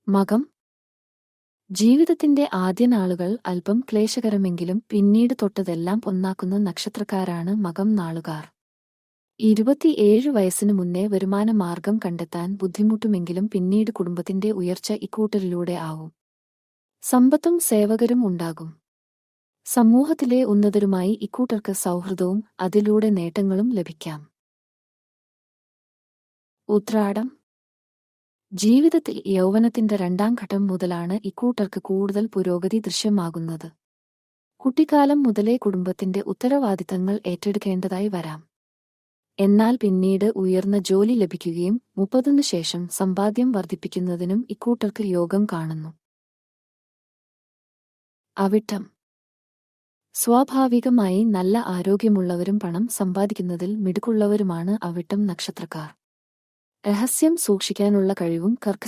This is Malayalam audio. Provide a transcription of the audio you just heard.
മകം. ജീവിതത്തിന്റെ ആദ്യ നാളുകൾ അല്പം ക്ലേശകരമെങ്കിലും പിന്നീട് തൊട്ടതെല്ലാം പൊന്നാക്കുന്ന നക്ഷത്രക്കാരാണ് മകം നാളുകാർ. 27 വയസ്സിനു മുന്നേ വരുമാന മാർഗം കണ്ടെത്താൻ ബുദ്ധിമുട്ടുമെങ്കിലും പിന്നീട് കുടുംബത്തിന്റെ ഉയർച്ച ഇക്കൂട്ടരിലൂടെ ആവും. സമ്പത്തും സേവകരും ഉണ്ടാകും. സമൂഹത്തിലെ ഉന്നതരുമായി ഇക്കൂട്ടർക്ക് സൗഹൃദവും അതിലൂടെ നേട്ടങ്ങളും ലഭിക്കാം. ഉത്രാടം. ജീവിതത്തിൽ യൗവനത്തിന്റെ രണ്ടാം ഘട്ടം മുതലാണ് ഇക്കൂട്ടർക്ക് കൂടുതൽ പുരോഗതി ദൃശ്യമാകുന്നത്. കുട്ടിക്കാലം മുതലേ കുടുംബത്തിന്റെ ഉത്തരവാദിത്തങ്ങൾ ഏറ്റെടുക്കേണ്ടതായി വരാം. എന്നാൽ പിന്നീട് ഉയർന്ന ജോലി ലഭിക്കുകയും 30-നു ശേഷം സമ്പാദ്യം വർദ്ധിപ്പിക്കുന്നതിനും ഇക്കൂട്ടർക്ക് യോഗം കാണുന്നു. അവിട്ടം. സ്വാഭാവികമായി നല്ല ആരോഗ്യമുള്ളവരും പണം സമ്പാദിക്കുന്നതിൽ മിടുക്കുള്ളവരുമാണ് അവിട്ടം നക്ഷത്രക്കാർ. രഹസ്യം സൂക്ഷിക്കാനുള്ള കഴിവും